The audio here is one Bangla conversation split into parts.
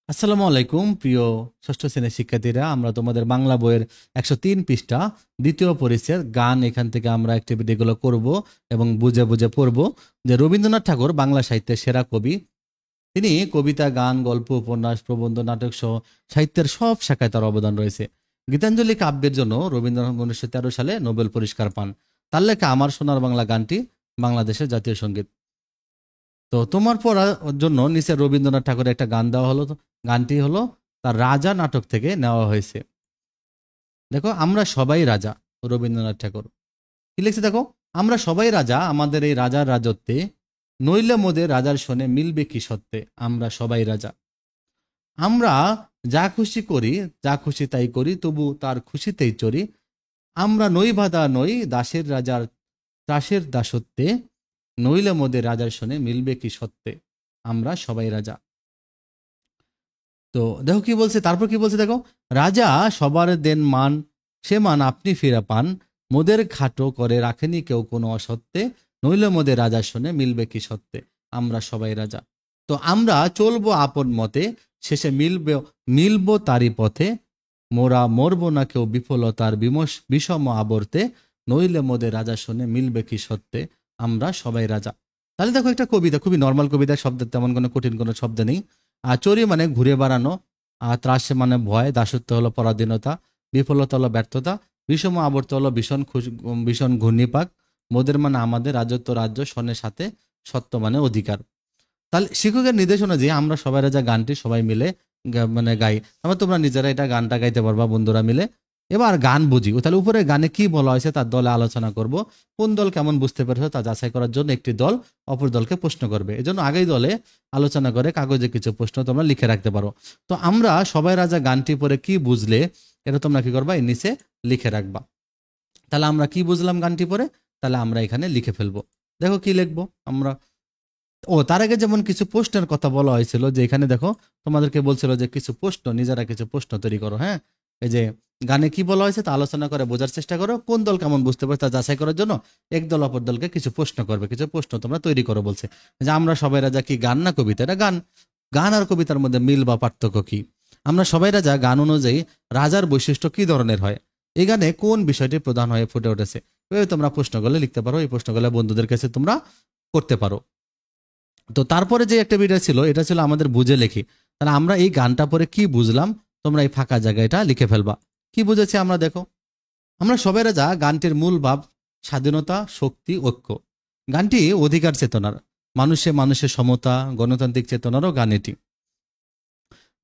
আসসালামু আলাইকুম প্রিয় ষষ্ঠ শ্রেণীর শিক্ষার্থীরা, আমরা তোমাদের বাংলা বইয়ের 103 পৃষ্ঠা দ্বিতীয় পরিচ্ছেদ গান, এখান থেকে আমরা অ্যাক্টিভিটিগুলো করব এবং বুঝে বুঝে পড়ব যে রবীন্দ্রনাথ ঠাকুর বাংলা সাহিত্যের সেরা কবি। তিনি কবিতা, গান, গল্প, উপন্যাস, প্রবন্ধ, নাটক সহ সাহিত্যের সব শাখায় তার অবদান রয়েছে। গীতাঞ্জলি কাব্যের জন্য রবীন্দ্রনাথ 1913 সালে নোবেল পুরস্কার পান। তার লেখা আমার সোনার বাংলা গানটি বাংলাদেশের জাতীয় সঙ্গীত। তো তোমার পড়ার জন্য নিচে রবীন্দ্রনাথ ঠাকুরের একটা গান দেওয়া হলো। গানটি হলো তার রাজা নাটক থেকে নেওয়া হয়েছে। দেখো, আমরা সবাই রাজা। রবীন্দ্রনাথ ঠাকুর কি লিখছে দেখো, আমরা সবাই রাজা, আমাদের এই রাজার রাজত্বে, নইলে মোদের রাজার শোনে মিলবে কি সত্ত্বে। আমরা সবাই রাজা, আমরা যা খুশি করি, যা খুশি তাই করি, তবু তার খুশিতেই চরি। আমরা নই বাঁধা নই দাসের রাজার ত্রাসের দাসত্বে, নইলে মোদের রাজার শোনে মিলবে কি সত্ত্বে। আমরা সবাই রাজা। তো দেখো কি বলছে, তারপর কি বলছে দেখো, রাজা সবার দেন মান, সে মান আপনি ফিরে পান। মোদের খাটো করে রাখেনি কেউ কোনো অসত্যে, নইলে মোদের রাজা শুনে মিলবে কি সত্যে। আমরা সবাই রাজা। তো আমরা চলবো আপন মতে, শেষে মিলবো তারই পথে। মোরা মরবো না কেউ বিফলতার বিষম আবর্তে, নইলে মোদের রাজা শুনে মিলবে কি সত্যে। আমরা সবাই রাজা। তাহলে দেখো, একটা কবিতা, খুবই নর্মাল কবিতা, শব্দের তেমন কোনো কঠিন কোনো শব্দ নেই। চরি মানে ঘুরে বেড়ানো, ত্রাস মানে ভয়, দাসত্ব হলো পরাধীনতা, বিফলতা হলো ব্যর্থতা, বিষম আবর্ত হলো ভীষণ ঘূর্ণিপাক, মোদের মানে আমাদের, রাজত্ব রাজ্য, সনের সাথে, সত্য মানে অধিকার। তাহলে শিক্ষকের নির্দেশনা যে আমরা সবাই রাজা গানটি সবাই মিলে মানে গাই। তারপর তোমরা নিজেরা এটা গানটা গাইতে পারবা বন্ধুরা মিলে। এবার গান বুঝি, তাহলে উপরে গানে কি বলা হয়েছে তার দলে আলোচনা করব। কোন দল কেমন বুঝতে পেরেছে তা যাচাই করার জন্য একটি দল অপর দলকে প্রশ্ন করবে। এজন্য আগেই দলে আলোচনা করে কাগজে কিছু প্রশ্ন তোমরা লিখে রাখতে পারো। তো আমরা সবাই রাজা গানটি পরে কি বুঝলে, এটা তোমরা কি করবা, এর নিচে লিখে রাখবা। তাহলে আমরা কি বুঝলাম গানটি পরে, তাহলে আমরা এখানে লিখে ফেলবো। দেখো কি লিখবো আমরা। তার আগে যেমন কিছু প্রশ্নের কথা বলা হয়েছিল, যে এখানে দেখো তোমাদেরকে বলছিল যে কিছু প্রশ্ন, নিজেরা কিছু প্রশ্ন তৈরি করো। হ্যাঁ, এই যে গানে কি বলা হয়েছে তা আলোচনা করে বোঝার চেষ্টা করো, কোন দল কেমন বুঝতে পারছে তা যাচাই করার জন্য এক দল অপর দলকে কিছু প্রশ্ন করবে, কিছু প্রশ্ন তোমরা তৈরি করো বলছে। যে আমরা সবাই রাজা কি গান না কবিতা? এটা গান। গান আর কবিতার মধ্যে মিল বা পার্থক্য কি? আমরা সবাই রাজা গান অনুযায়ী রাজার বৈশিষ্ট্য কি ধরনের হয়? এই গানে কোন বিষয়টি প্রধান হয়ে ফুটে উঠেছে? তোমরা প্রশ্নগুলো লিখতে পারো, এই প্রশ্নগুলো বন্ধুদের কাছে তোমরা করতে পারো। তো তারপরে যে একটা ভিডিও ছিল, এটা ছিল আমাদের বুঝে লেখি। তাহলে আমরা এই গানটা পরে কি বুঝলাম, তোমরা এই ফাঁকা জায়গায় এটা লিখে ফেলবা। কি বুঝেছি আমরা দেখো, আমরা সবাই রাজা গানটির মূল ভাব স্বাধীনতা, শক্তি, ঐক্য। গানটি অধিকার চেতনার, মানুষের সমতা, গণতান্ত্রিক চেতনারও গান এটি।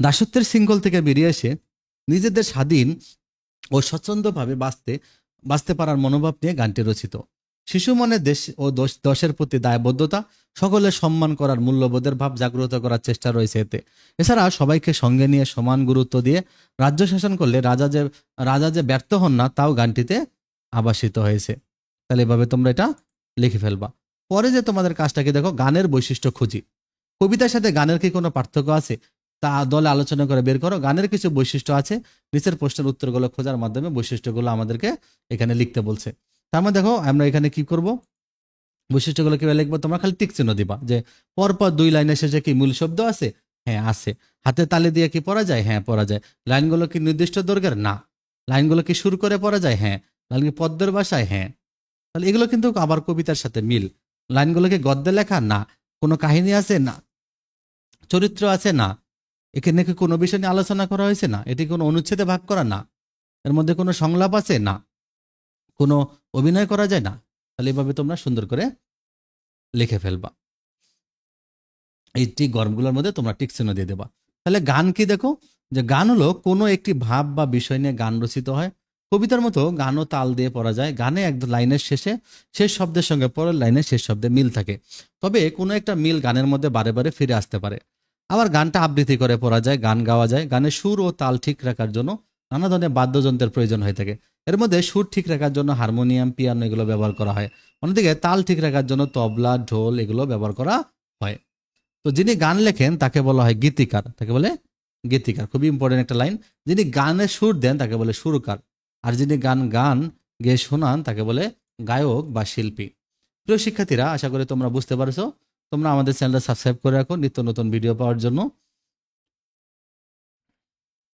দাসত্বের শৃঙ্খল থেকে বেরিয়ে এসে নিজেদের স্বাধীন ও স্বচ্ছন্দভাবে বাঁচতে পারার মনোভাব নিয়ে গানটি রচিত। শিশু মনে দেশ ও দশের প্রতি দায়বদ্ধতা, সকলের সম্মান করার মূল্যবোধের ভাব জাগ্রত করার চেষ্টা রয়েছে এতে। এছাড়া সবাইকে সঙ্গে নিয়ে সমান গুরুত্ব দিয়ে রাজ্য শাসন করলে রাজা যে ব্যর্থ হন না, তাও গানটিতে আবাসিত হয়েছে। তাহলে এভাবে তোমরা এটা লিখে ফেলবা। পরে যে তোমাদের কাজটা কি দেখো, গানের বৈশিষ্ট্য খুঁজি। কবিতার সাথে গানের কি কোনো পার্থক্য আছে তা দলে আলোচনা করে বের করো। গানের কিছু বৈশিষ্ট্য আছে, নিচের প্রশ্নের উত্তরগুলো খোঁজার মাধ্যমে বৈশিষ্ট্যগুলো আমাদেরকে এখানে লিখতে বলছে। তার মানে দেখো, আমরা এখানে কি করব, বৈশিষ্ট্যগুলো কিভাবে লিখবো, তোমরা খালি টিক চিহ্ন দিবা। যে পরপর দুই লাইনের শেষে কি মূল শব্দ আছে? হ্যাঁ আছে। হাতে তালি দিয়ে কি পড়া যায়? হ্যাঁ পড়া যায়। লাইনগুলো কি নির্দিষ্ট দৈর্ঘ্যের? না। লাইনগুলো কি সুর করে পড়া যায়? হ্যাঁ। লাইন কি পদ্মের ভাষায়? হ্যাঁ। তাহলে এগুলো কিন্তু আবার কবিতার সাথে মিল। লাইনগুলো কি গদ্যে লেখা? না। কোনো কাহিনী আছে? না। চরিত্র আছে? না। এখানে কি কোনো বিষয় নিয়ে আলোচনা করা হয়েছে? না। এটি কোনো অনুচ্ছেদে ভাগ করা? না। এর মধ্যে কোনো সংলাপ আছে? না। কোনো অভিনয় করা যায়? না। তাহলে এভাবে তোমরা সুন্দর করে লিখে ফেলবা। এই টিক গরমগুলোর মধ্যে তোমরা টিক চিহ্ন দিয়ে দেবা। তাহলে গান কি দেখো, যে গান হলো কোনো একটি ভাব বা বিষয় নিয়ে গান রচিত হয়। কবিতার মতো গানও তাল দিয়ে পড়া যায়। গানে এক লাইনের শেষে শেষ শব্দের সঙ্গে পরের লাইনের শেষ শব্দে মিল থাকে, তবে কোনো একটা মিল গানের মধ্যে বারে বারে ফিরে আসতে পারে। আবার গানটা আবৃত্তি করে পড়া যায়, গান গাওয়া যায়। গানের সুর ও তাল ঠিক রাখার জন্য নানা ধরনের বাদ্যযন্ত্রের প্রয়োজন হয়ে থাকে। এর মধ্যে সুর ঠিক রাখার জন্য হারমোনিয়াম, পিয়ানো এগুলো ব্যবহার করা হয়। অন্যদিকে তাল ঠিক রাখার জন্য তবলা, ঢোল এগুলো ব্যবহার করা হয়। তো যিনি গান লেখেন তাকে বলা হয় গীতিকার, তাকে বলে গীতিকার। খুবই ইম্পর্টেন্ট একটা লাইন। যিনি গানের সুর দেন তাকে বলে সুরকার, আর যিনি গান গেয়ে শোনান তাকে বলে গায়ক বা শিল্পী। প্রিয় শিক্ষার্থীরা, আশা করি তোমরা বুঝতে পারছো। তোমরা আমাদের চ্যানেলটা সাবস্ক্রাইব করে রাখো নিত্য নতুন ভিডিও পাওয়ার জন্য।